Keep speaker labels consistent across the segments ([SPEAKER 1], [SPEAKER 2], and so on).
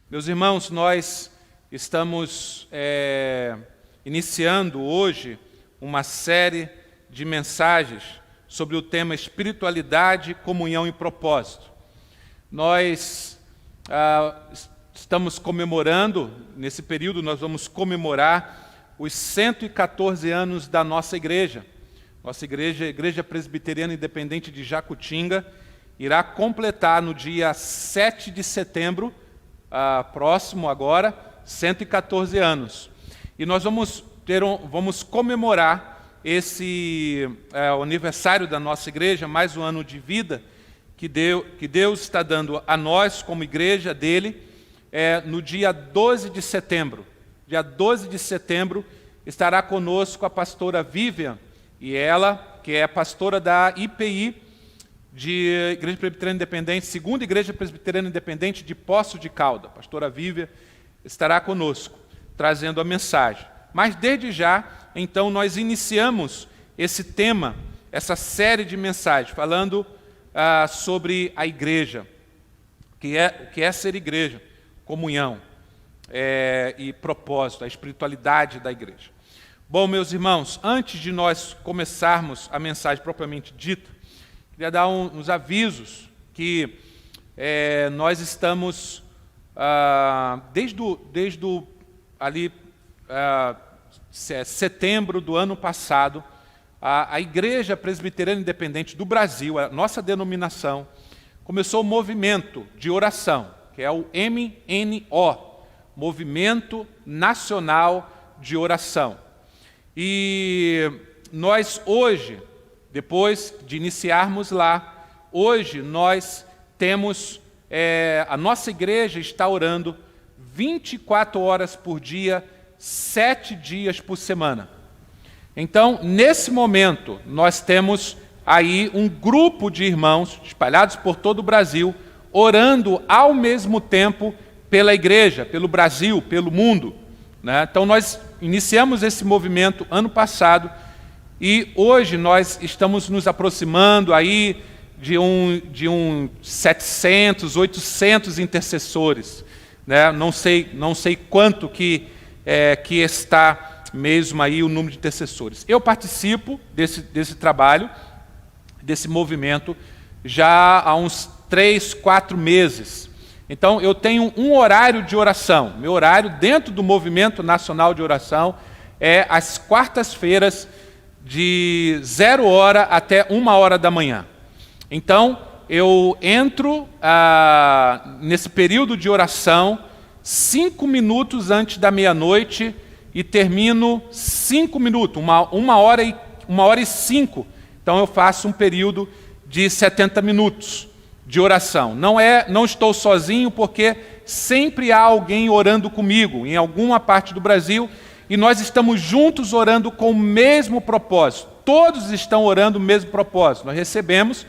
[SPEAKER 1] Meus irmãos, nós estamos iniciando hoje uma série de mensagens sobre o tema espiritualidade, comunhão e propósito. Nós estamos comemorando, nesse período nós vamos comemorar os 114 anos da nossa igreja. Nossa igreja, a Igreja Presbiteriana Independente de Jacutinga, irá completar no dia 7 de setembro, próximo agora, 114 anos. E nós vamos comemorar esse o aniversário da nossa igreja, mais um ano de vida que Deus está dando a nós como igreja dele, no dia 12 de setembro. Dia 12 de setembro estará conosco a pastora Vivian, e ela, que é pastora da IPI, de Igreja Presbiteriana Independente, segunda Igreja Presbiteriana Independente de Poços de Caldas. A pastora Vivian estará conosco, trazendo a mensagem. Mas desde já, então, nós iniciamos esse tema, essa série de mensagens, falando sobre a igreja, o que é ser igreja, comunhão e propósito, a espiritualidade da igreja. Bom, meus irmãos, antes de nós começarmos a mensagem propriamente dita, queria dar uns avisos que nós estamos, desde setembro do ano passado, a Igreja Presbiteriana Independente do Brasil, a nossa denominação, começou um movimento de oração, que é o MNO, Movimento Nacional de Oração. E nós hoje, depois de iniciarmos lá, hoje nós temos, a nossa igreja está orando 24 horas por dia, 7 dias por semana. Então, nesse momento, nós temos aí um grupo de irmãos espalhados por todo o Brasil, orando ao mesmo tempo pela igreja, pelo Brasil, pelo mundo, né? Então, nós iniciamos esse movimento ano passado, e hoje nós estamos nos aproximando aí de 700, 800 intercessores, né? Não sei quanto que está mesmo aí o número de intercessores. Eu participo desse trabalho, desse movimento, já há uns 3, 4 meses. Então, eu tenho um horário de oração. Meu horário dentro do Movimento Nacional de Oração é às quartas-feiras, de 0 hora até 1 hora da manhã. Então, eu entro nesse período de oração 5 minutos antes da meia-noite e termino 5 minutos, 1 hora e 5. Então, eu faço um período de 70 minutos de oração. Não estou sozinho, porque sempre há alguém orando comigo, em alguma parte do Brasil, e nós estamos juntos orando com o mesmo propósito. Todos estão orando o mesmo propósito. Nós recebemos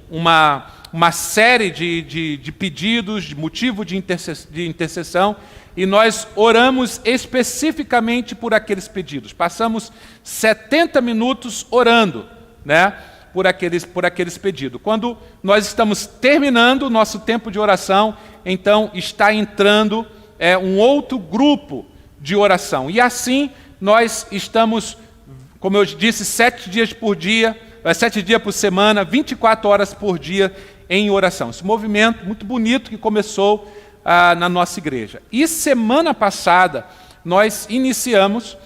[SPEAKER 1] uma série de pedidos, de motivo de intercessão, e nós oramos especificamente por aqueles pedidos. Passamos 70 minutos orando, né, por aqueles pedidos. Quando nós estamos terminando o nosso tempo de oração, então está entrando um outro grupo de oração. E assim nós estamos, como eu disse, 7 dias por dia, 7 dias por semana, 24 horas por dia em oração. Esse movimento muito bonito que começou na nossa igreja. E semana passada nós iniciamos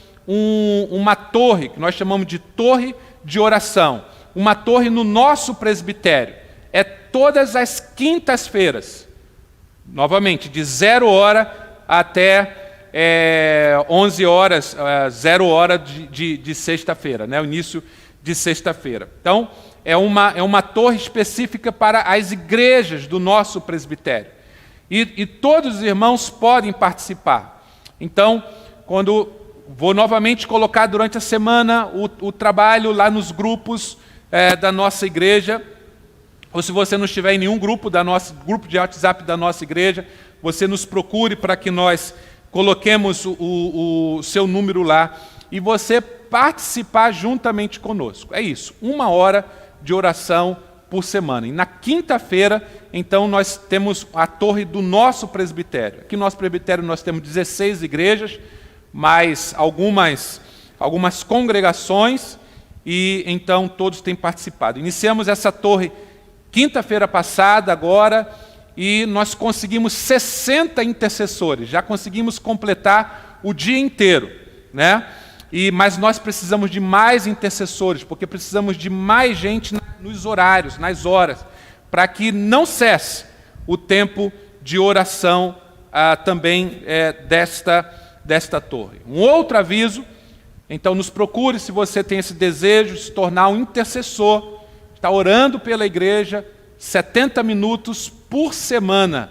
[SPEAKER 1] uma torre, que nós chamamos de torre de oração. Uma torre no nosso presbitério. É todas as quintas-feiras. Novamente, de 0 hora até 11 horas, 0 hora de sexta-feira, né? O início de sexta-feira. Então, é uma torre específica para as igrejas do nosso presbitério. E todos os irmãos podem participar. Então, quando vou novamente colocar durante a semana o trabalho lá nos grupos da nossa igreja, ou se você não estiver em nenhum grupo grupo de WhatsApp da nossa igreja, você nos procure para que nós coloquemos o seu número lá e você participar juntamente conosco. É isso, 1 hora de oração por semana. E na quinta-feira, então, nós temos a torre do nosso presbitério. Aqui no nosso presbitério nós temos 16 igrejas, mais algumas congregações, e então todos têm participado. Iniciamos essa torre quinta-feira passada, agora, e nós conseguimos 60 intercessores, já conseguimos completar o dia inteiro, né? Mas nós precisamos de mais intercessores, porque precisamos de mais gente nos horários, nas horas, para que não cesse o tempo de oração também desta torre. Um outro aviso, então nos procure se você tem esse desejo de se tornar um intercessor, está orando pela igreja, 70 minutos por semana,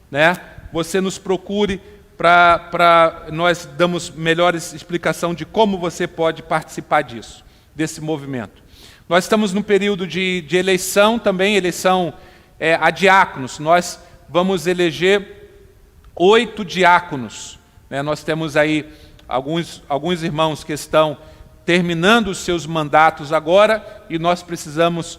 [SPEAKER 1] né? Você nos procure para nós damos melhores explicação de como você pode participar disso, desse movimento. Nós estamos no período de eleição também, eleição a diáconos. Nós vamos eleger 8 diáconos, né? Nós temos aí alguns irmãos que estão terminando os seus mandatos agora e nós precisamos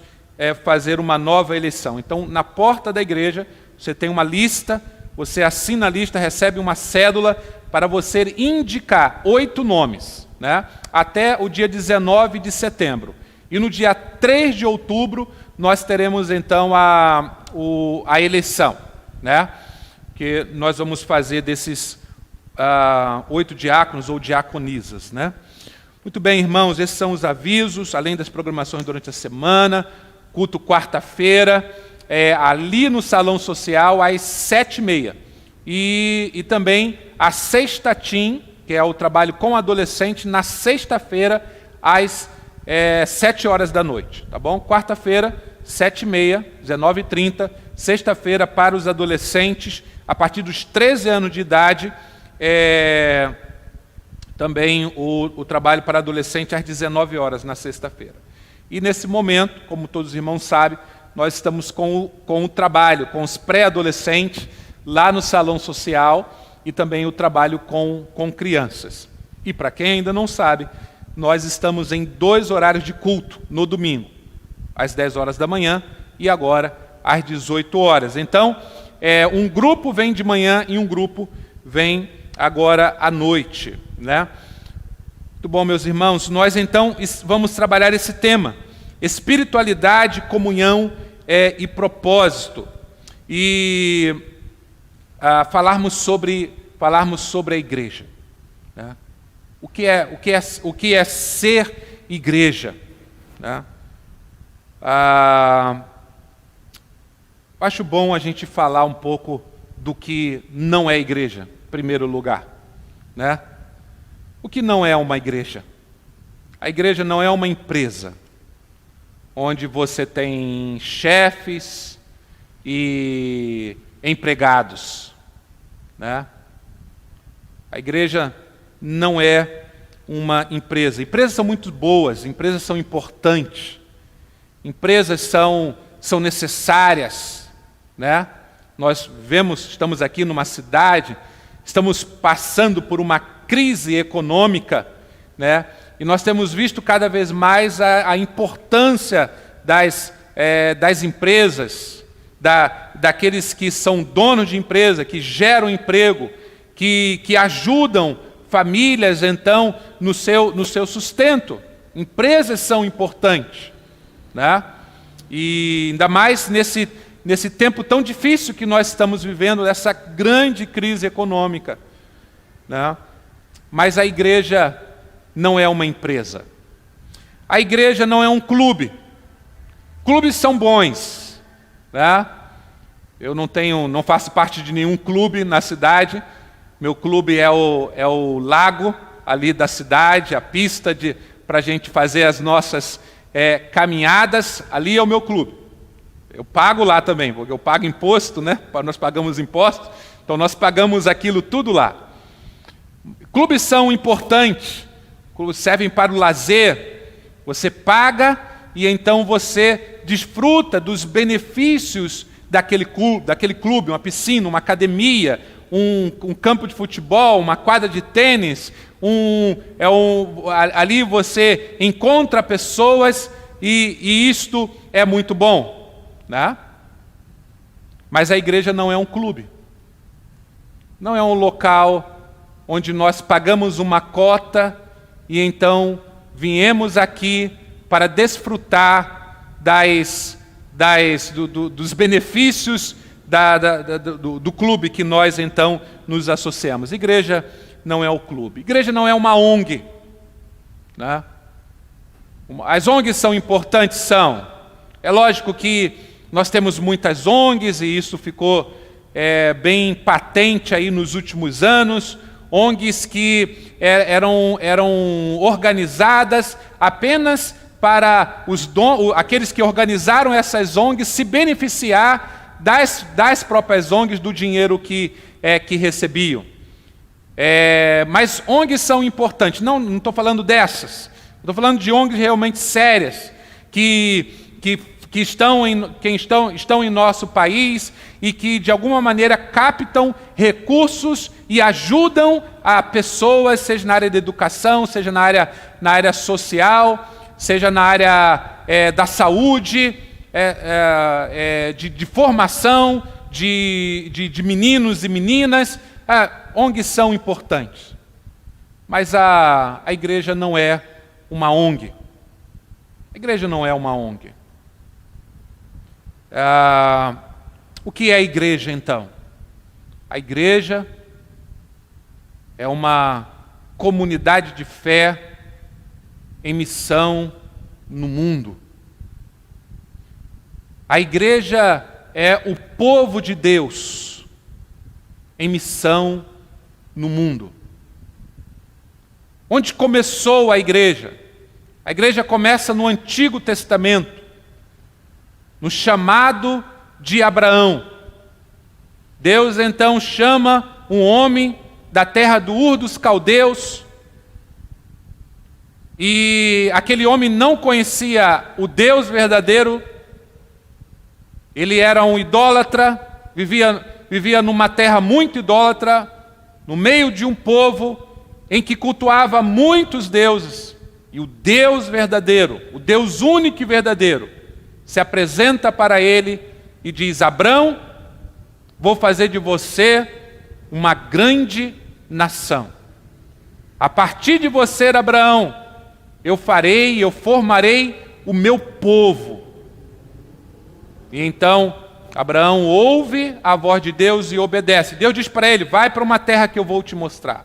[SPEAKER 1] fazer uma nova eleição. Então, na porta da igreja, você tem uma lista, você assina a lista, recebe uma cédula para você indicar 8 nomes, né? Até o dia 19 de setembro. E no dia 3 de outubro, nós teremos então a eleição, né? Que nós vamos fazer desses 8 diáconos ou diaconisas, né? Muito bem, irmãos, esses são os avisos, além das programações durante a semana, culto quarta-feira, ali no Salão Social, às 7h30. E também a Sexta Team, que é o trabalho com adolescente, na sexta-feira, às 7 horas da noite. Tá bom? Quarta-feira, 7h30, 19h30. Sexta-feira, para os adolescentes, a partir dos 13 anos de idade, também o trabalho para adolescente às 19 horas, na sexta-feira. E nesse momento, como todos os irmãos sabem, nós estamos com o trabalho, com os pré-adolescentes, lá no Salão Social, e também o trabalho com crianças. E para quem ainda não sabe, nós estamos em 2 horários de culto no domingo, às 10 horas da manhã e agora às 18 horas. Então, um grupo vem de manhã e um grupo vem agora à noite, né? Muito bom, meus irmãos. Nós então vamos trabalhar esse tema: espiritualidade, comunhão e propósito. E falarmos sobre a igreja, né? O que é ser igreja, né? Acho bom a gente falar um pouco do que não é igreja, em primeiro lugar, né? O que não é uma igreja? A igreja não é uma empresa onde você tem chefes e empregados, né? A igreja não é uma empresa. Empresas são muito boas, empresas são importantes, empresas são necessárias, né? Nós estamos aqui numa cidade, estamos passando por uma crise econômica, né? E nós temos visto cada vez mais a importância das empresas, daqueles que são donos de empresa, que geram emprego, que ajudam famílias, então, no seu sustento. Empresas são importantes, né? E ainda mais nesse tempo tão difícil que nós estamos vivendo, essa grande crise econômica, né? Mas a igreja não é uma empresa. A igreja não é um clube. Clubes são bons, né? Eu não faço parte de nenhum clube na cidade. Meu clube é o lago ali da cidade, a pista para a gente fazer as nossas caminhadas. Ali é o meu clube. Eu pago lá também, porque eu pago imposto, né? Nós pagamos impostos, então nós pagamos aquilo tudo lá. Clubes são importantes, clubes servem para o lazer. Você paga e então você desfruta dos benefícios daquele clube, uma piscina, uma academia, um campo de futebol, uma quadra de tênis. Ali você encontra pessoas e isto é muito bom. né? Mas a igreja não é um clube. Não é um local onde nós pagamos uma cota e então viemos aqui para desfrutar dos benefícios do clube que nós então nos associamos. Igreja não é o clube. Igreja não é uma ONG, né? As ONGs são importantes? São. É lógico que nós temos muitas ONGs e isso ficou bem patente aí nos últimos anos. ONGs que eram organizadas apenas para aqueles que organizaram essas ONGs se beneficiar das próprias ONGs, do dinheiro que recebiam. Mas ONGs são importantes. Não estou falando dessas. Estou falando de ONGs realmente sérias, que estão em nosso país e que, de alguma maneira, captam recursos e ajudam a pessoas, seja na área da educação, seja na área social, seja na área da saúde, de formação de meninos e meninas. ONGs são importantes, mas a igreja não é uma ONG. A igreja não é uma ONG. O que é a igreja, então? A igreja é uma comunidade de fé em missão no mundo. A igreja é o povo de Deus em missão no mundo. Onde começou a igreja? A igreja começa no Antigo Testamento, no chamado de Abraão. Deus então chama um homem da terra do Ur dos Caldeus, e aquele homem não conhecia o Deus verdadeiro, ele era um idólatra, vivia numa terra muito idólatra, no meio de um povo em que cultuava muitos deuses, e o Deus verdadeiro, o Deus único e verdadeiro, se apresenta para ele e diz: Abrão, vou fazer de você uma grande nação. A partir de você, Abraão, eu formarei o meu povo. E então Abraão ouve a voz de Deus e obedece. Deus diz para ele: vai para uma terra que eu vou te mostrar.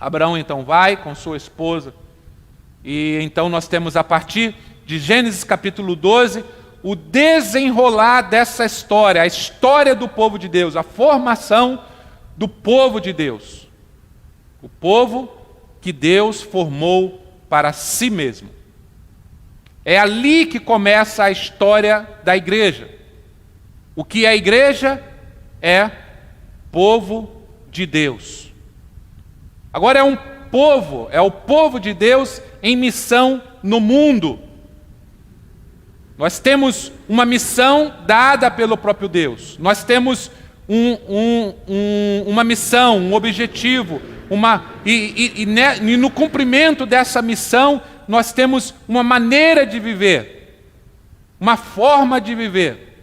[SPEAKER 1] Abraão então vai com sua esposa. E então nós temos, a partir de Gênesis capítulo 12, o desenrolar dessa história, a história do povo de Deus, a formação do povo de Deus. O povo que Deus formou para si mesmo. É ali que começa a história da igreja. O que é a igreja? É povo de Deus. Agora é o povo de Deus em missão no mundo. Nós temos uma missão dada pelo próprio Deus. Nós temos uma missão, um objetivo, e no cumprimento dessa missão, nós temos uma maneira de viver, uma forma de viver,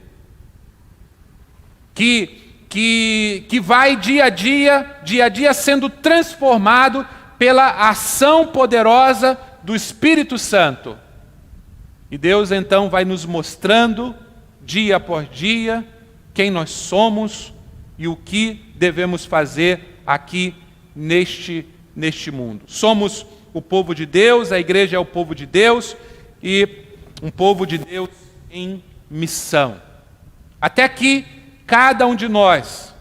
[SPEAKER 1] que vai dia a dia sendo transformado pela ação poderosa do Espírito Santo. E Deus então vai nos mostrando, dia após dia, quem nós somos e o que devemos fazer aqui neste mundo. Somos o povo de Deus, a igreja é o povo de Deus, e um povo de Deus em missão. Até que cada um de nós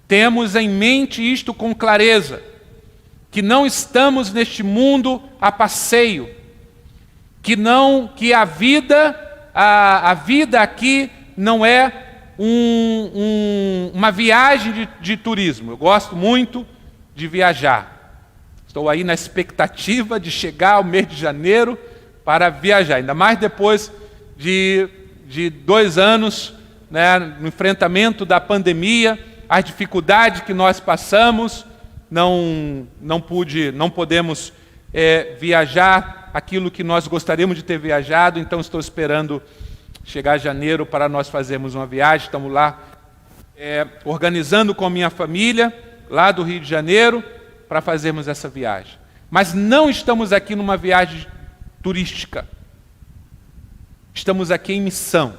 [SPEAKER 1] temos em mente isto com clareza, que não estamos neste mundo a passeio, que a vida aqui não é uma viagem de turismo. Eu gosto muito de viajar. Estou aí na expectativa de chegar ao mês de janeiro para viajar, ainda mais depois de 2 anos, né, no enfrentamento da pandemia, as dificuldades que nós passamos, não podemos viajar aquilo que nós gostaríamos de ter viajado, então estou esperando chegar janeiro para nós fazermos uma viagem. Estamos lá organizando com a minha família, lá do Rio de Janeiro, para fazermos essa viagem. Mas não estamos aqui numa viagem turística. Estamos aqui em missão,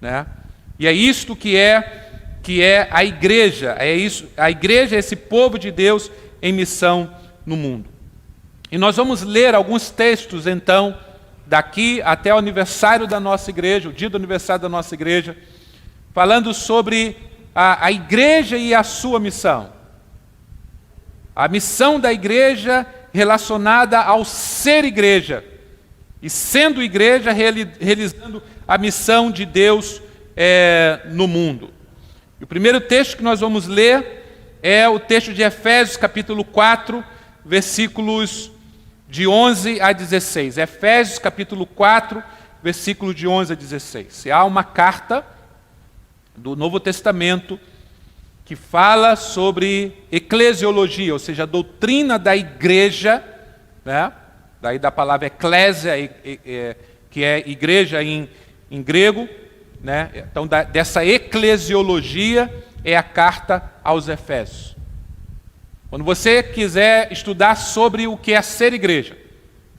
[SPEAKER 1] né? E é isto que é a igreja. A igreja é esse povo de Deus em missão no mundo. E nós vamos ler alguns textos, então, daqui até o aniversário da nossa igreja, o dia do aniversário da nossa igreja, falando sobre a igreja e a sua missão. A missão da igreja relacionada ao ser igreja. E sendo igreja, realizando a missão de Deus no mundo. E o primeiro texto que nós vamos ler é o texto de Efésios, capítulo 4, versículos de 11 a 16. Efésios, capítulo 4, versículo de 11 a 16. Há uma carta do Novo Testamento que fala sobre eclesiologia, ou seja, a doutrina da igreja, né? Daí da palavra eclésia, que é igreja em grego, né? Então, dessa eclesiologia é a carta aos Efésios. Quando você quiser estudar sobre o que é ser igreja,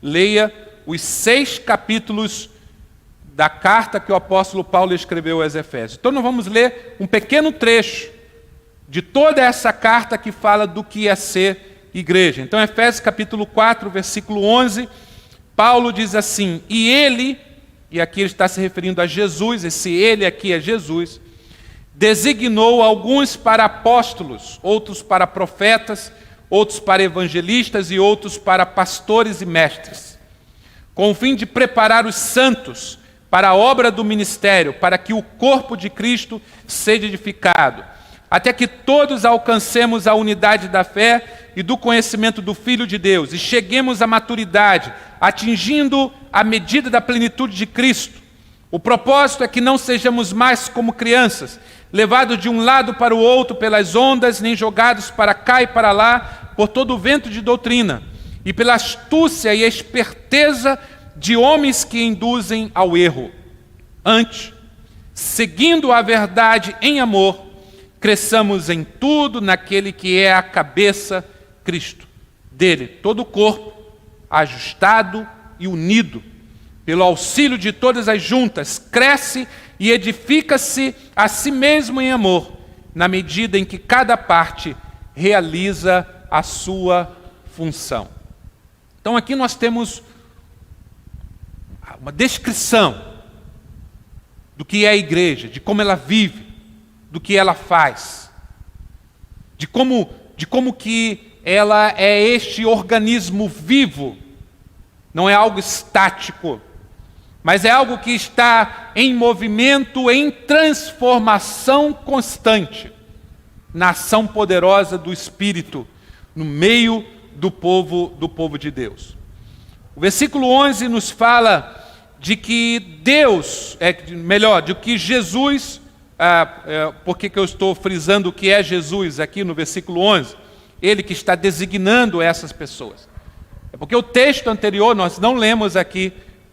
[SPEAKER 1] leia os 6 capítulos da carta que o apóstolo Paulo escreveu aos Efésios. Então nós vamos ler um pequeno trecho de toda essa carta que fala do que é ser igreja. Então Efésios capítulo 4, versículo 11, Paulo diz assim: e ele, e aqui ele está se referindo a Jesus, esse ele aqui é Jesus, designou alguns para apóstolos, outros para profetas, outros para evangelistas e outros para pastores e mestres, com o fim de preparar os santos para a obra do ministério, para que o corpo de Cristo seja edificado, até que todos alcancemos a unidade da fé e do conhecimento do Filho de Deus, e cheguemos à maturidade, atingindo a medida da plenitude de Cristo. O propósito é que não sejamos mais como crianças, levados de um lado para o outro pelas ondas, nem jogados para cá e para lá por todo o vento de doutrina, e pela astúcia e esperteza de homens que induzem ao erro. Antes, seguindo a verdade em amor, cresçamos em tudo naquele que é a cabeça, Cristo. Dele, todo o corpo, ajustado e unido, pelo auxílio de todas as juntas, cresce e edifica-se a si mesmo em amor, na medida em que cada parte realiza a sua função. Então aqui nós temos uma descrição do que é a igreja, de como ela vive, do que ela faz, de como que ela é este organismo vivo, não é algo estático, mas é algo que está em movimento, em transformação constante, na ação poderosa do Espírito, no meio do povo de Deus. O versículo 11 nos fala de que Deus, de que Jesus, por que eu estou frisando o que é Jesus aqui no versículo 11? Ele que está designando essas pessoas. É porque o texto anterior nós não lemos aqui,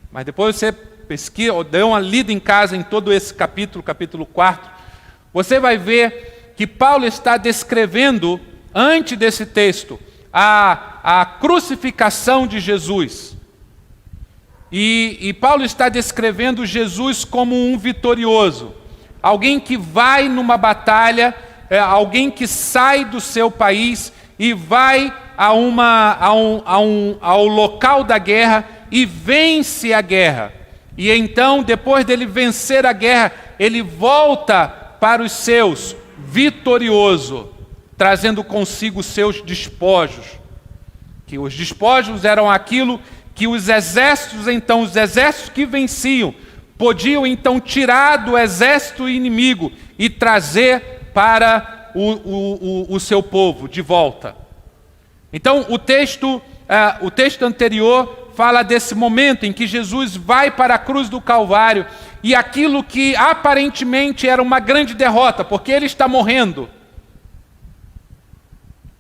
[SPEAKER 1] mas depois você pesquisa, ou dê uma lida em casa em todo esse capítulo 4, você vai ver que Paulo está descrevendo, antes desse texto, a crucificação de Jesus. E Paulo está descrevendo Jesus como um vitorioso, alguém que vai numa batalha, alguém que sai do seu país e vai ao local da guerra e vence a guerra. E então, depois dele vencer a guerra, ele volta para os seus vitorioso, trazendo consigo seus despojos. Que os despojos eram aquilo que os exércitos que venciam, podiam então tirar do exército inimigo e trazer para o seu povo de volta. Então o texto anterior fala desse momento em que Jesus vai para a cruz do Calvário e aquilo que aparentemente era uma grande derrota, porque ele está morrendo,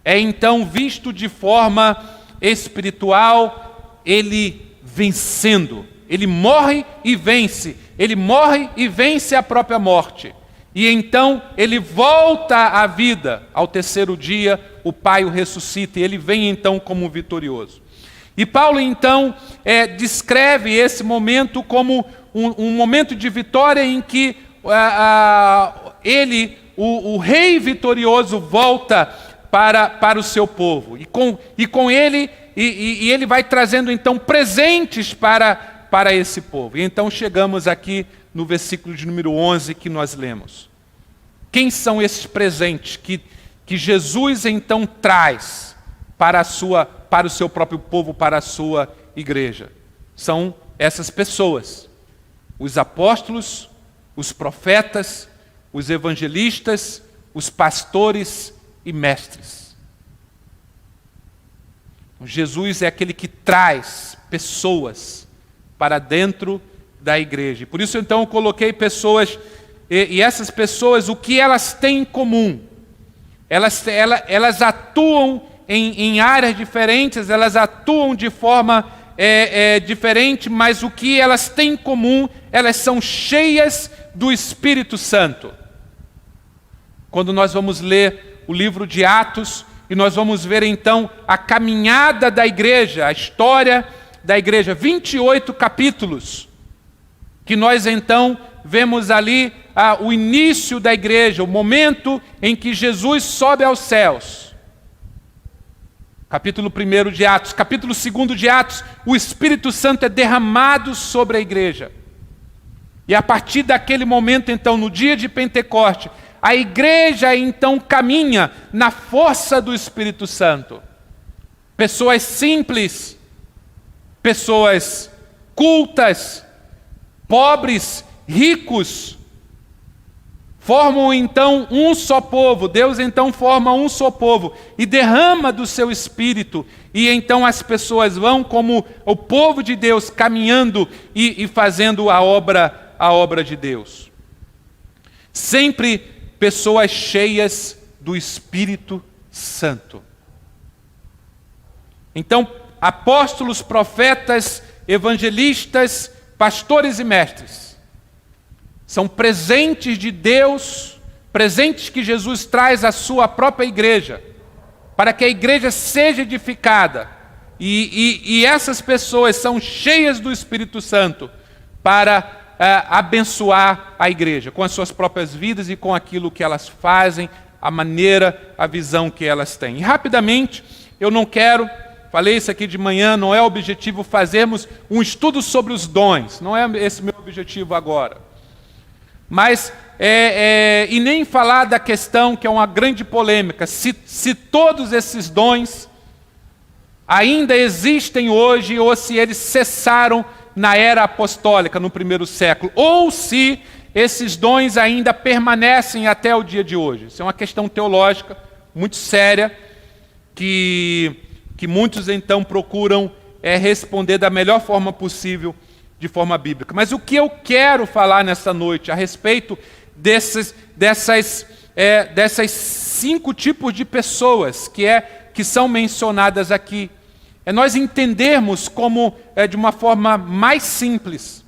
[SPEAKER 1] é então visto de forma espiritual, ele vencendo. Ele morre e vence, ele morre e vence a própria morte. E então ele volta à vida. Ao terceiro dia, o Pai o ressuscita e ele vem então como vitorioso. E Paulo então descreve esse momento como um momento de vitória em que o rei vitorioso, volta para o seu povo. E com ele, ele vai trazendo então presentes para esse povo. E então chegamos aqui no versículo de número 11 que nós lemos. Quem são esses presentes que Jesus então traz para o seu próprio povo, para a sua igreja? São essas pessoas: os apóstolos, os profetas, os evangelistas, os pastores e mestres. Jesus é aquele que traz pessoas para dentro da igreja. Por isso então eu coloquei pessoas, e essas pessoas, o que elas têm em comum? Elas atuam em áreas diferentes, elas atuam de forma diferente, mas o que elas têm em comum? Elas são cheias do Espírito Santo. Quando nós vamos ler o livro de Atos, e nós vamos ver então a caminhada da igreja, a história da igreja, 28 capítulos, que nós então vemos ali o início da igreja, o momento em que Jesus sobe aos céus. Capítulo 1 de Atos. Capítulo 2 de Atos, o Espírito Santo é derramado sobre a igreja. E a partir daquele momento, então, no dia de Pentecoste, a igreja então caminha na força do Espírito Santo. Pessoas simples, pessoas cultas, pobres, ricos, formam então um só povo. Deus então forma um só povo e derrama do seu Espírito. E então as pessoas vão como o povo de Deus caminhando e fazendo a obra de Deus. Sempre pessoas cheias do Espírito Santo. Então, apóstolos, profetas, evangelistas, pastores e mestres são presentes de Deus, presentes que Jesus traz à sua própria igreja, para que a igreja seja edificada. E essas pessoas são cheias do Espírito Santo para abençoar a igreja, com as suas próprias vidas e com aquilo que elas fazem, a maneira, a visão que elas têm. E rapidamente, eu não quero, falei isso aqui de manhã, não é o objetivo fazermos um estudo sobre os dons, não é esse meu objetivo agora. Mas, e nem falar da questão que é uma grande polêmica, se todos esses dons ainda existem hoje ou se eles cessaram na era apostólica, no primeiro século, ou se esses dons ainda permanecem até o dia de hoje. Isso é uma questão teológica muito séria, que muitos então procuram responder da melhor forma possível, de forma bíblica. Mas o que eu quero falar nessa noite a respeito dessas 5 tipos de pessoas que são mencionadas aqui, é nós entendermos como, de uma forma mais simples,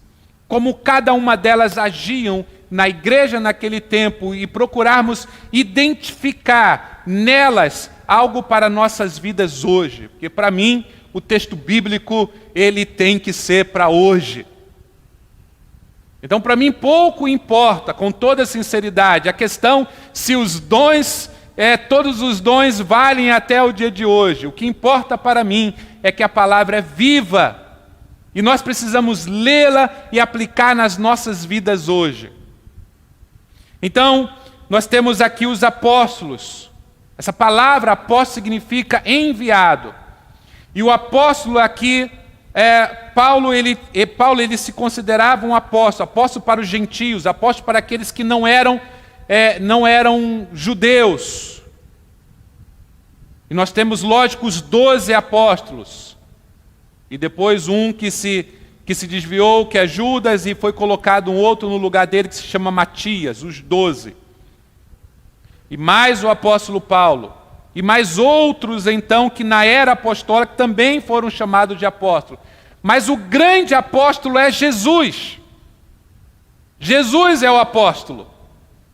[SPEAKER 1] como cada uma delas agiam na igreja naquele tempo e procurarmos identificar nelas algo para nossas vidas hoje. Porque para mim, o texto bíblico, ele tem que ser para hoje. Então, para mim, pouco importa, com toda sinceridade, a questão se os dons, todos os dons valem até o dia de hoje. O que importa para mim é que a palavra é viva e nós precisamos lê-la e aplicar nas nossas vidas hoje. Então, nós temos aqui os apóstolos. Essa palavra apóstolo significa enviado. E o apóstolo aqui, Paulo ele se considerava um apóstolo para os gentios, apóstolo para aqueles que não eram judeus. E nós temos, lógico, os 12 apóstolos. E depois um que se desviou, que é Judas, e foi colocado um outro no lugar dele que se chama Matias, os 12. E mais o apóstolo Paulo. E mais outros, então, que na era apostólica também foram chamados de apóstolos. Mas o grande apóstolo é Jesus. Jesus é o apóstolo,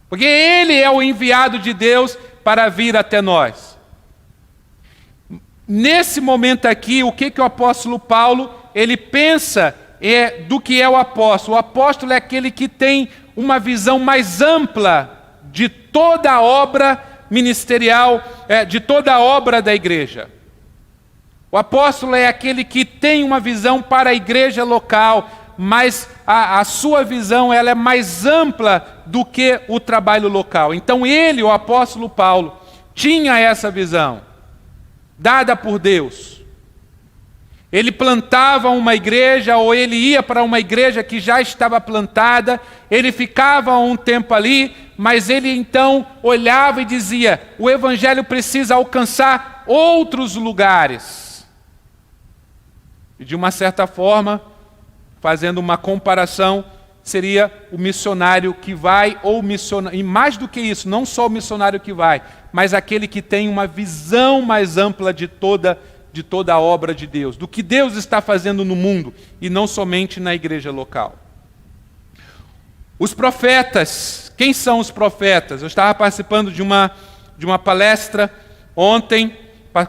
[SPEAKER 1] porque ele é o enviado de Deus para vir até nós. Nesse momento aqui, o que o apóstolo Paulo, ele pensa do que é o apóstolo. O apóstolo é aquele que tem uma visão mais ampla de toda a obra ministerial, de toda a obra da igreja. O apóstolo é aquele que tem uma visão para a igreja local, mas a sua visão ela é mais ampla do que o trabalho local. Então ele, o apóstolo Paulo, tinha essa visão, dada por Deus. Ele plantava uma igreja, ou ele ia para uma igreja que já estava plantada, ele ficava um tempo ali, mas ele então olhava e dizia, o evangelho precisa alcançar outros lugares. E de uma certa forma, fazendo uma comparação, seria o missionário que vai, ou missionário, e mais do que isso, não só o missionário que vai, mas aquele que tem uma visão mais ampla de toda a obra de Deus, do que Deus está fazendo no mundo, e não somente na igreja local. Os profetas, quem são os profetas? Eu estava participando de uma palestra ontem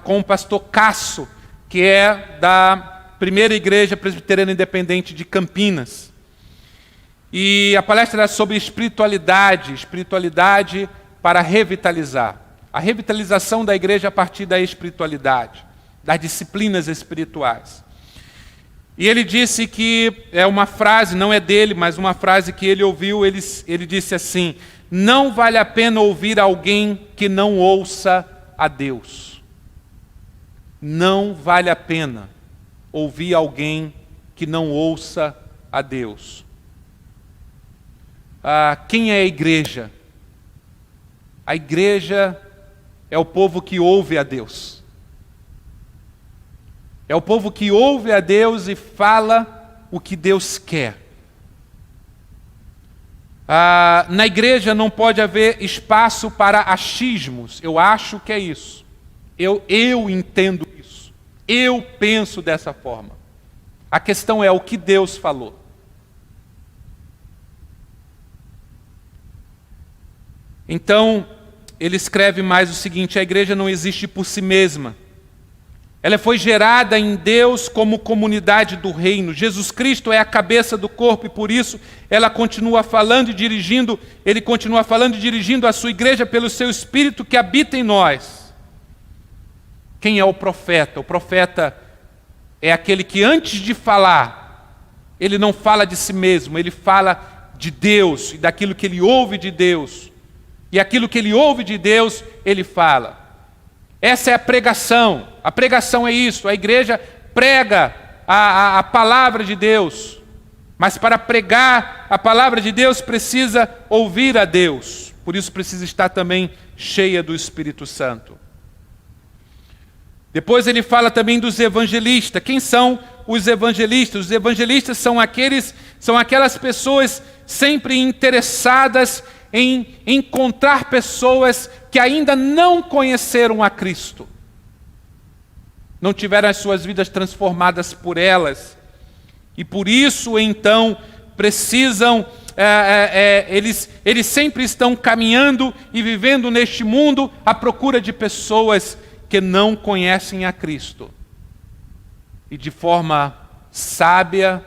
[SPEAKER 1] com o pastor Casso, que é da Primeira Igreja Presbiteriana Independente de Campinas. E a palestra era sobre espiritualidade para revitalizar. A revitalização da igreja a partir da espiritualidade, das disciplinas espirituais. E ele disse que, é uma frase, não é dele, mas uma frase que ele ouviu, ele disse assim, não vale a pena ouvir alguém que não ouça a Deus. Não vale a pena ouvir alguém que não ouça a Deus. Quem é a igreja? A igreja é o povo que ouve a Deus. É o povo que ouve a Deus e fala o que Deus quer. Na igreja não pode haver espaço para achismos. Eu acho que é isso. Eu entendo isso. Eu penso dessa forma. A questão é o que Deus falou. Então, ele escreve mais o seguinte, a igreja não existe por si mesma. Ela foi gerada em Deus como comunidade do reino. Jesus Cristo é a cabeça do corpo e por isso ele continua falando e dirigindo a sua igreja pelo seu Espírito que habita em nós. Quem é o profeta? O profeta é aquele que antes de falar, ele não fala de si mesmo, ele fala de Deus e daquilo que ele ouve de Deus. E aquilo que ele ouve de Deus, ele fala. Essa é a pregação. A pregação é isso. A igreja prega a palavra de Deus. Mas para pregar a palavra de Deus, precisa ouvir a Deus. Por isso precisa estar também cheia do Espírito Santo. Depois ele fala também dos evangelistas. Quem são os evangelistas? Os evangelistas são aquelas pessoas sempre interessadas em encontrar pessoas que ainda não conheceram a Cristo. Não tiveram as suas vidas transformadas por elas. E por isso, então, precisam, eles sempre estão caminhando e vivendo neste mundo à procura de pessoas que não conhecem a Cristo. E de forma sábia,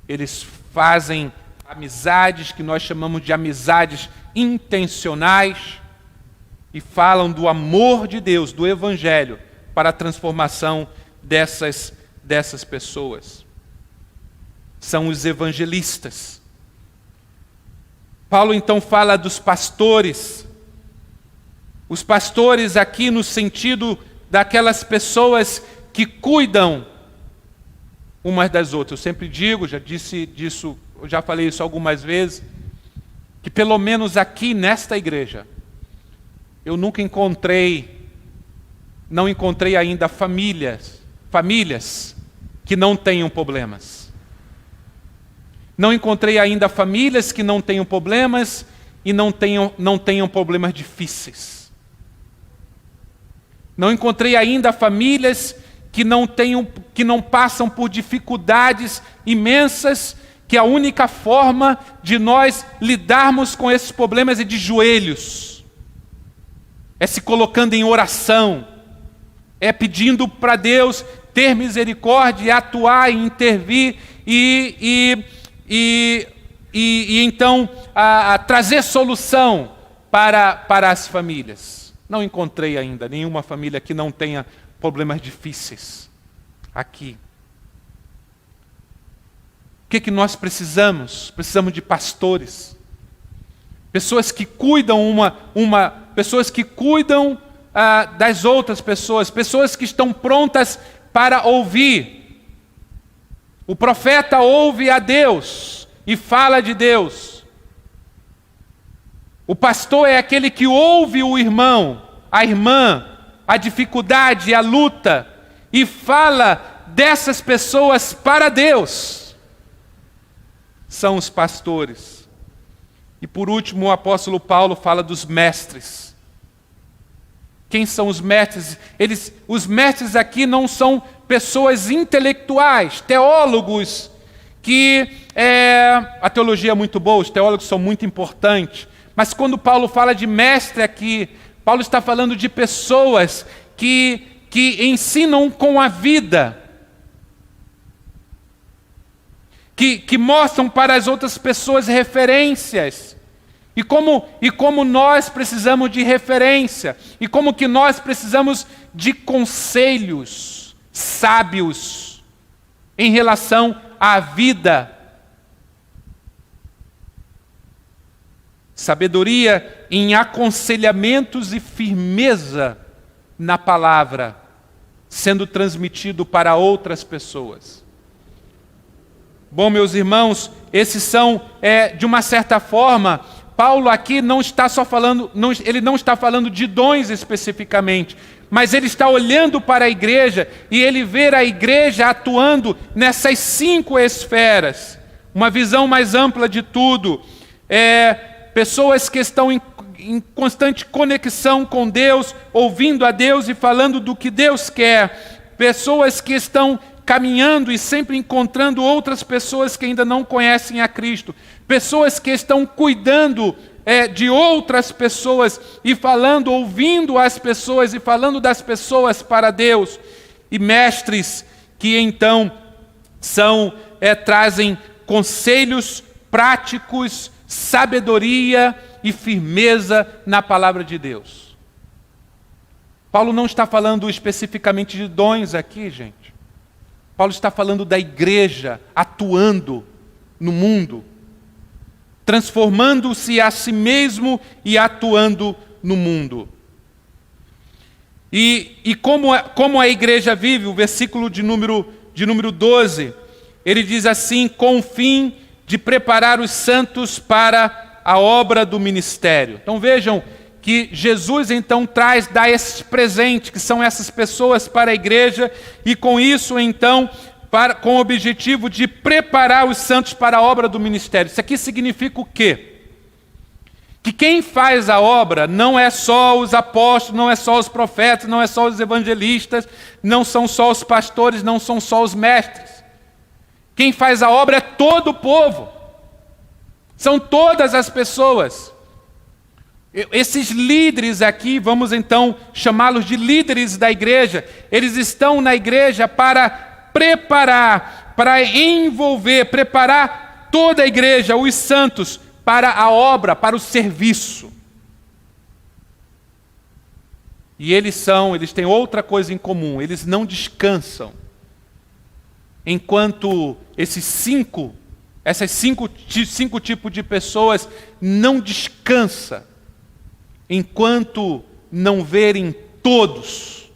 [SPEAKER 1] eles fazem amizades que nós chamamos de amizades intencionais e falam do amor de Deus, do Evangelho, para a transformação dessas pessoas. São os evangelistas. Paulo então fala dos pastores. Os pastores aqui no sentido daquelas pessoas que cuidam umas das outras. Eu sempre digo, já disse disso, eu já falei isso algumas vezes, que pelo menos aqui nesta igreja, eu nunca não encontrei ainda famílias que não tenham problemas. Não encontrei ainda famílias que não tenham problemas e não tenham problemas difíceis. Não encontrei ainda famílias que não passam por dificuldades imensas, que a única forma de nós lidarmos com esses problemas é de joelhos, é se colocando em oração, é pedindo para Deus ter misericórdia e atuar e intervir e então trazer solução para as famílias. Não encontrei ainda nenhuma família que não tenha problemas difíceis aqui. O que nós precisamos? Precisamos de pastores, pessoas que cuidam pessoas que cuidam das outras pessoas, pessoas que estão prontas para ouvir. O profeta ouve a Deus e fala de Deus. O pastor é aquele que ouve o irmão, a irmã, a dificuldade, a luta, e fala dessas pessoas para Deus. São os pastores. E por último, o apóstolo Paulo fala dos mestres. Quem são os mestres? Os mestres aqui não são pessoas intelectuais, teólogos, que a teologia é muito boa, os teólogos são muito importantes, mas quando Paulo fala de mestre aqui, Paulo está falando de pessoas que ensinam com a vida, que mostram para as outras pessoas referências, e como nós precisamos de referência, e como que nós precisamos de conselhos sábios em relação à vida. Sabedoria em aconselhamentos e firmeza na palavra, sendo transmitido para outras pessoas. Bom, meus irmãos, esses são, de uma certa forma, Paulo aqui não está só falando, ele não está falando de dons especificamente, mas ele está olhando para a igreja e ele vê a igreja atuando nessas 5 esferas. Uma visão mais ampla de tudo. Pessoas que estão em constante conexão com Deus, ouvindo a Deus e falando do que Deus quer. Pessoas que estão caminhando e sempre encontrando outras pessoas que ainda não conhecem a Cristo. Pessoas que estão cuidando de outras pessoas e falando, ouvindo as pessoas e falando das pessoas para Deus. E mestres que então trazem conselhos práticos, sabedoria e firmeza na palavra de Deus. Paulo não está falando especificamente de dons aqui, gente. Paulo está falando da igreja atuando no mundo, transformando-se a si mesmo e atuando no mundo. E como a igreja vive, o versículo de número 12, ele diz assim: com o fim de preparar os santos para a obra do ministério. Então vejam que Jesus então dá esse presente, que são essas pessoas para a igreja, e com isso então, com o objetivo de preparar os santos para a obra do ministério. Isso aqui significa o quê? Que quem faz a obra não é só os apóstolos, não é só os profetas, não é só os evangelistas, não são só os pastores, não são só os mestres. Quem faz a obra é todo o povo. São todas as pessoas. Esses líderes aqui, vamos então chamá-los de líderes da igreja, eles estão na igreja para preparar, para envolver, preparar toda a igreja, os santos, para a obra, para o serviço. E eles têm outra coisa em comum, eles não descansam. Enquanto essas cinco tipos de pessoas não descansam, enquanto não verem todos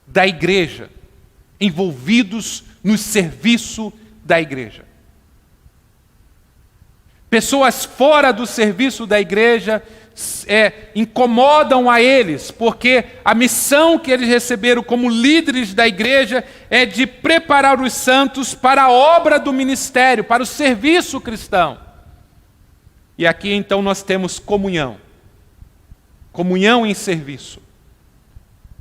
[SPEAKER 1] da igreja envolvidos no serviço da igreja. Pessoas fora do serviço da igreja incomodam a eles, porque a missão que eles receberam como líderes da igreja é de preparar os santos para a obra do ministério, para o serviço cristão. E aqui então nós temos comunhão. Comunhão em serviço.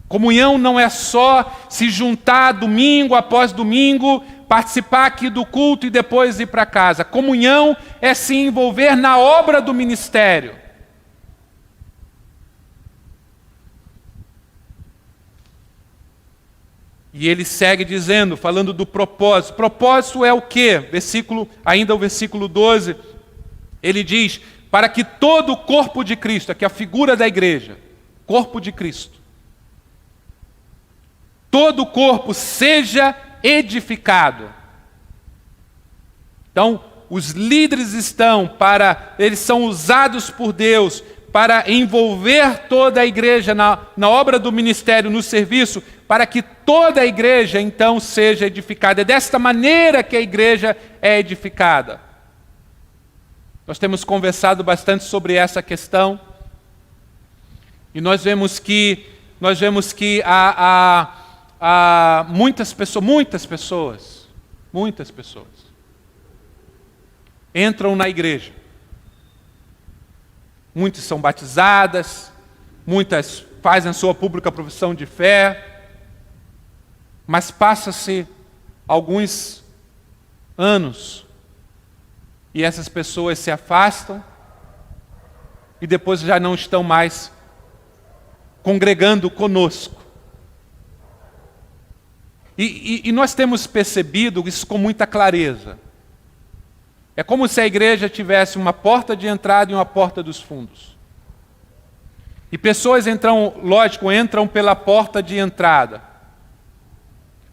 [SPEAKER 1] Comunhão não é só se juntar domingo após domingo participar aqui do culto e depois ir para casa. Comunhão é se envolver na obra do ministério. E ele segue dizendo, falando do propósito. Propósito é o quê? Ainda o versículo 12, ele diz, para que todo o corpo de Cristo, aqui a figura da igreja, corpo de Cristo, todo o corpo seja edificado. Então, os líderes eles são usados por Deus para envolver toda a igreja na obra do ministério, no serviço, para que toda a igreja, então, seja edificada. É desta maneira que a igreja é edificada. Nós temos conversado bastante sobre essa questão, e nós vemos que há muitas pessoas entram na igreja. Muitas são batizadas, muitas fazem a sua pública profissão de fé, mas passa-se alguns anos e essas pessoas se afastam e depois já não estão mais congregando conosco. E nós temos percebido isso com muita clareza. É como se a igreja tivesse uma porta de entrada e uma porta dos fundos. E pessoas entram pela porta de entrada,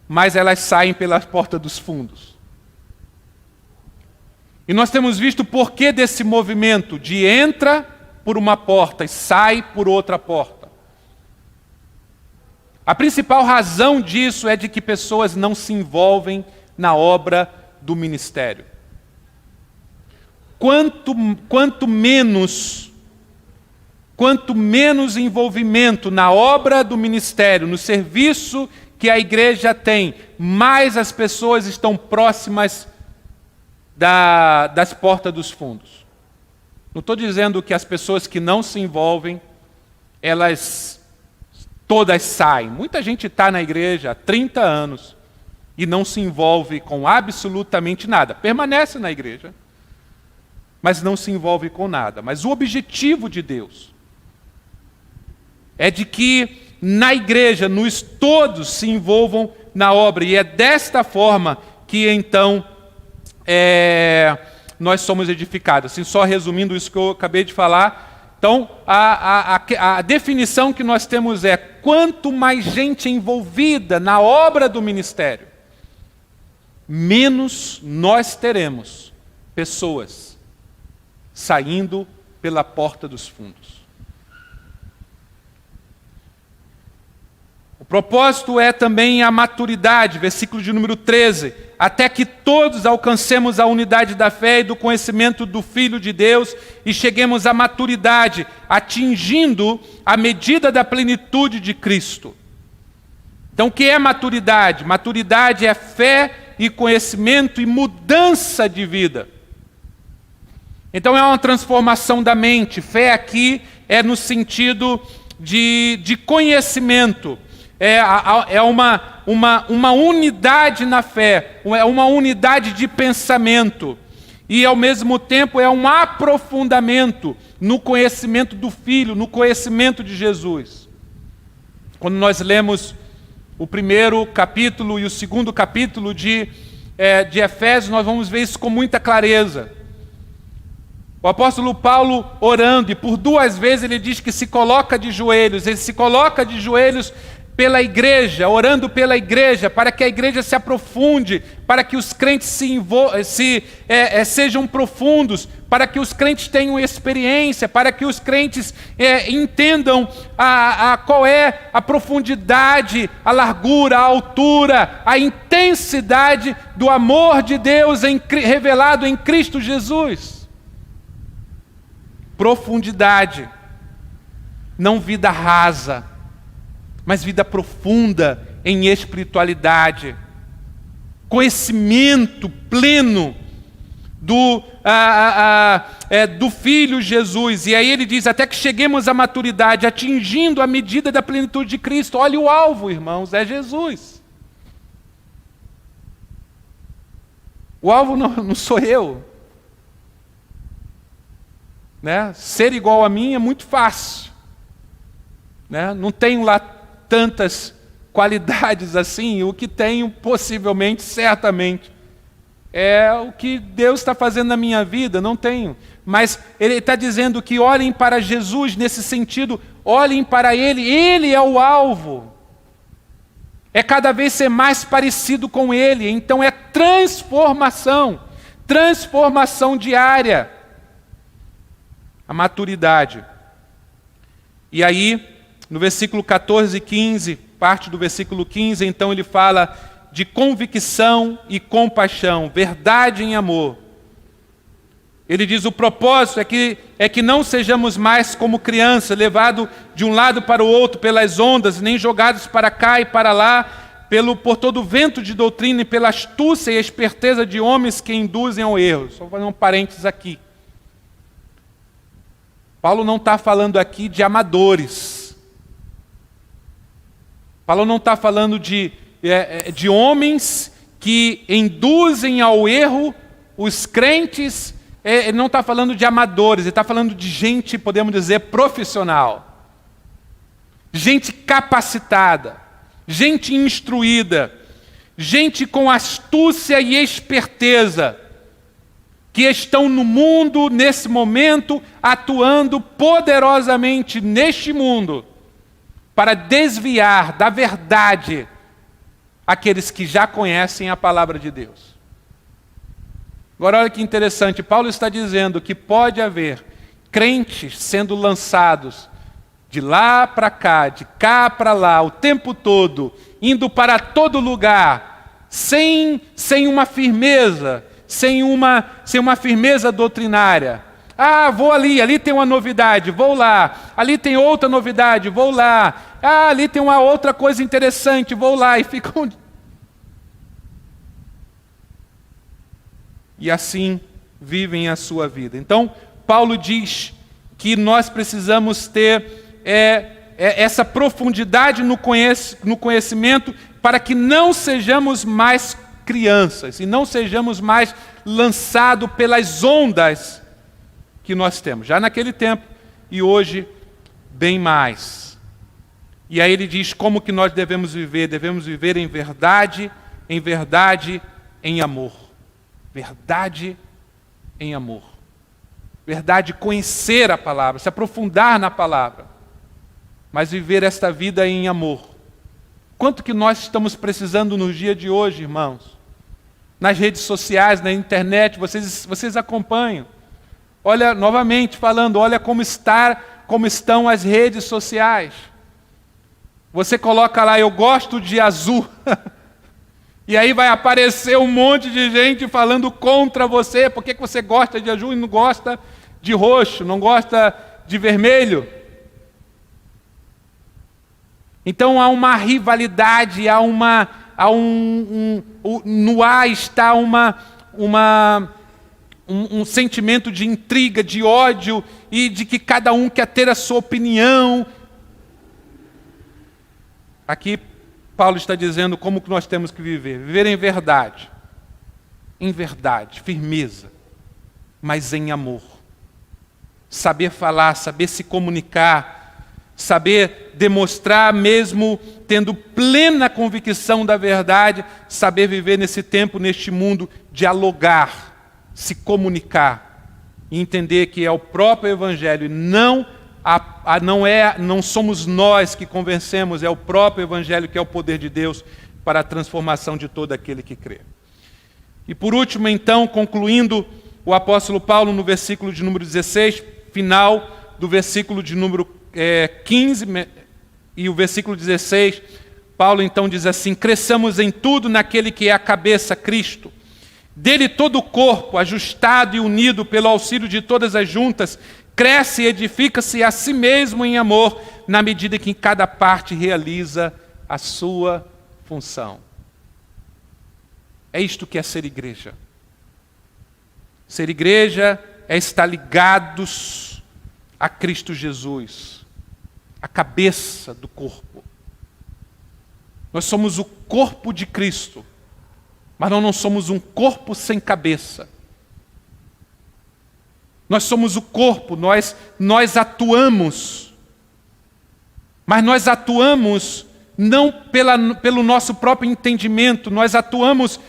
[SPEAKER 1] mas elas saem pela porta dos fundos. E nós temos visto o porquê desse movimento de entra por uma porta e sai por outra porta. A principal razão disso é de que pessoas não se envolvem na obra do ministério. Quanto menos envolvimento na obra do ministério, no serviço que a igreja tem, mais as pessoas estão próximas das portas dos fundos. Não estou dizendo que as pessoas que não se envolvem, elas todas saem. Muita gente está na igreja há 30 anos e não se envolve com absolutamente nada. Permanece na igreja, mas não se envolve com nada. Mas o objetivo de Deus é de que na igreja todos se envolvam na obra. E é desta forma que então nós somos edificados. Assim, só resumindo isso que eu acabei de falar. Então, a definição que nós temos é: quanto mais gente envolvida na obra do ministério, menos nós teremos pessoas saindo pela porta dos fundos. O propósito é também a maturidade, versículo de número 13, até que todos alcancemos a unidade da fé e do conhecimento do Filho de Deus e cheguemos à maturidade, atingindo a medida da plenitude de Cristo. Então, o que é maturidade? Maturidade é fé e conhecimento e mudança de vida. Então é uma transformação da mente. Fé aqui é no sentido de conhecimento. É uma unidade na fé, é uma unidade de pensamento. E ao mesmo tempo é um aprofundamento no conhecimento do Filho, no conhecimento de Jesus. Quando nós lemos o primeiro capítulo e o segundo capítulo de Efésios, nós vamos ver isso com muita clareza. O apóstolo Paulo orando, e por 2 vezes ele diz que se coloca de joelhos, ele se coloca de joelhos pela igreja, orando pela igreja, para que a igreja se aprofunde, para que os crentes sejam profundos, para que os crentes tenham experiência, para que os crentes entendam qual é a profundidade, a largura, a altura, a intensidade do amor de Deus revelado em Cristo Jesus. Profundidade, não vida rasa, mas vida profunda em espiritualidade, conhecimento pleno do Filho Jesus. E aí ele diz, até que cheguemos à maturidade, atingindo a medida da plenitude de Cristo. Olha o alvo, irmãos, é Jesus. O alvo não sou eu. Né? Ser igual a mim é muito fácil. Né? Não tenho lá tantas qualidades assim. O que tenho, possivelmente, certamente, é o que Deus está fazendo na minha vida. Não tenho. Mas Ele está dizendo que olhem para Jesus nesse sentido. Olhem para Ele. Ele é o alvo. É cada vez ser mais parecido com Ele. Então é transformação. Transformação diária. A maturidade. E aí, no versículo 14 e 15, parte do versículo 15, então ele fala de convicção e compaixão, verdade em amor. Ele diz, o propósito é que não sejamos mais como criança, levado de um lado para o outro pelas ondas, nem jogados para cá e para lá, por todo o vento de doutrina e pela astúcia e esperteza de homens que induzem ao erro. Só vou fazer um parênteses aqui. Paulo não está falando aqui de amadores. Paulo não está falando de homens que induzem ao erro os crentes. Ele não está falando de amadores, ele está falando de gente, podemos dizer, profissional. Gente capacitada, gente instruída, gente com astúcia e esperteza, que estão no mundo, nesse momento, atuando poderosamente neste mundo, para desviar da verdade aqueles que já conhecem a palavra de Deus. Agora olha que interessante, Paulo está dizendo que pode haver crentes sendo lançados de lá para cá, de cá para lá, o tempo todo, indo para todo lugar, sem uma firmeza, sem uma firmeza doutrinária. Ah, vou ali tem uma novidade, vou lá. Ali tem outra novidade, vou lá. Ah, ali tem uma outra coisa interessante, vou lá. E ficam... E assim vivem a sua vida. Então, Paulo diz que nós precisamos ter essa profundidade no conhecimento para que não sejamos mais crianças e não sejamos mais lançados pelas ondas que nós temos, já naquele tempo e hoje bem mais. E aí ele diz como que nós devemos viver em verdade, em amor. Verdade em amor. Verdade, conhecer a palavra, se aprofundar na palavra, mas viver esta vida em amor. Quanto que nós estamos precisando nos dias de hoje, irmãos? Nas redes sociais, na internet, vocês acompanham. Olha, novamente falando, olha como estão as redes sociais. Você coloca lá, eu gosto de azul. E aí vai aparecer um monte de gente falando contra você. Por que você gosta de azul e não gosta de roxo, não gosta de vermelho? Então há uma rivalidade, no ar está um sentimento de intriga, de ódio e de que cada um quer ter a sua opinião. Aqui Paulo está dizendo como que nós temos que viver em verdade, firmeza, mas em amor. Saber falar, saber se comunicar, saber demonstrar mesmo tendo plena convicção da verdade, saber viver nesse tempo, neste mundo, dialogar, se comunicar e entender que é o próprio Evangelho e não somos nós que convencemos, é o próprio Evangelho que é o poder de Deus para a transformação de todo aquele que crê. E por último, então, concluindo, o apóstolo Paulo no versículo de número 16, final do versículo de número 15 e o versículo 16, Paulo então diz assim: cresçamos em tudo naquele que é a cabeça, Cristo. Dele todo o corpo, ajustado e unido pelo auxílio de todas as juntas, cresce e edifica-se a si mesmo em amor, na medida que em cada parte realiza a sua função. É isto que é ser igreja. Ser igreja é estar ligados a Cristo Jesus, a cabeça do corpo. Nós somos o corpo de Cristo. mas nós não somos um corpo sem cabeça. Nós somos o corpo, nós atuamos, mas nós atuamos não pelo nosso próprio entendimento, nós atuamos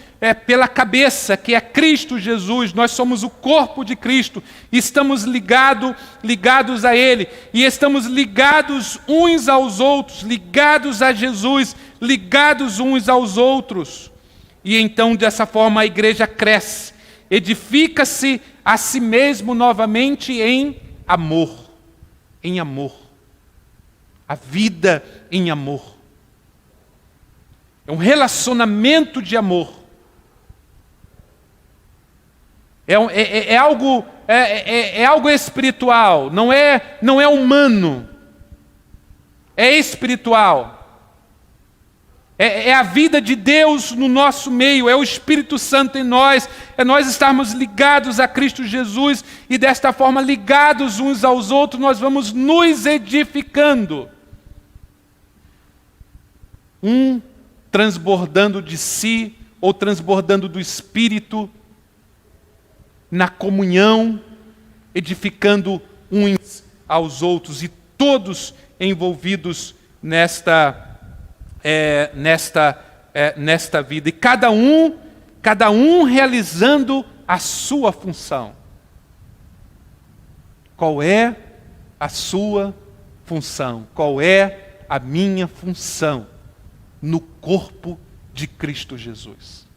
[SPEAKER 1] pela cabeça, que é Cristo Jesus. Nós somos o corpo de Cristo, e estamos ligados a Ele, e estamos ligados uns aos outros, ligados a Jesus, ligados uns aos outros. E então, dessa forma, a igreja cresce, edifica-se a si mesmo novamente em amor. Em amor. A vida em amor. É um relacionamento de amor. É algo espiritual, não é humano. É espiritual. É a vida de Deus no nosso meio, é o Espírito Santo em nós, é nós estarmos ligados a Cristo Jesus, e desta forma, ligados uns aos outros, nós vamos nos edificando. Um transbordando de si, ou transbordando do Espírito, na comunhão, edificando uns aos outros, e todos envolvidos nesta vida, e cada um realizando a sua função. Qual é a sua função? Qual é a minha função no corpo de Cristo Jesus?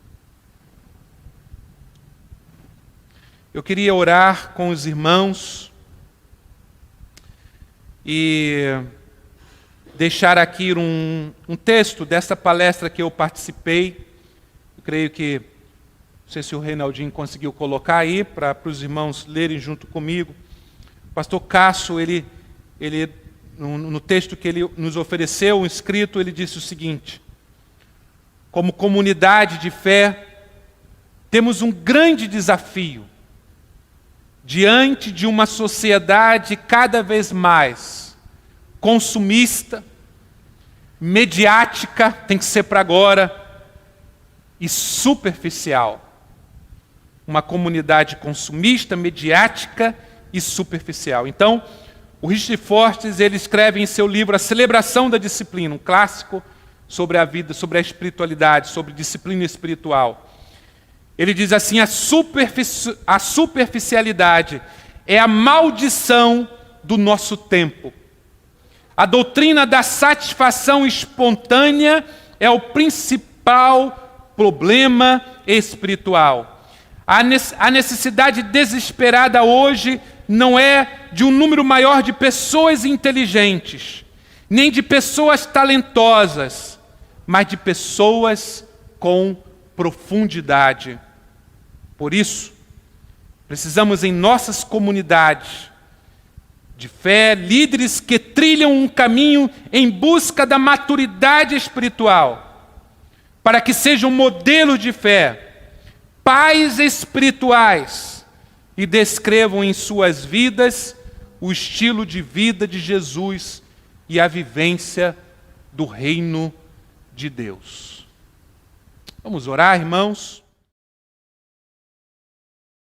[SPEAKER 1] Eu queria orar com os irmãos e deixar aqui um texto dessa palestra que eu participei. Eu creio que, não sei se o Reinaldinho conseguiu colocar aí, para os irmãos lerem junto comigo. O pastor Cássio, ele no texto que ele nos ofereceu, um escrito, ele disse o seguinte: como comunidade de fé, temos um grande desafio diante de uma sociedade cada vez mais consumista, mediática, tem que ser para agora, e superficial. Uma comunidade consumista, mediática e superficial. Então, o Richard Fortes, ele escreve em seu livro A Celebração da Disciplina, um clássico sobre a vida, sobre a espiritualidade, sobre disciplina espiritual. Ele diz assim: a superficialidade é a maldição do nosso tempo. A doutrina da satisfação espontânea é o principal problema espiritual. A necessidade desesperada hoje não é de um número maior de pessoas inteligentes, nem de pessoas talentosas, mas de pessoas com profundidade. Por isso, precisamos em nossas comunidades de fé, líderes que trilham um caminho em busca da maturidade espiritual, para que sejam modelos de fé, pais espirituais, e descrevam em suas vidas o estilo de vida de Jesus e a vivência do reino de Deus. Vamos orar, irmãos?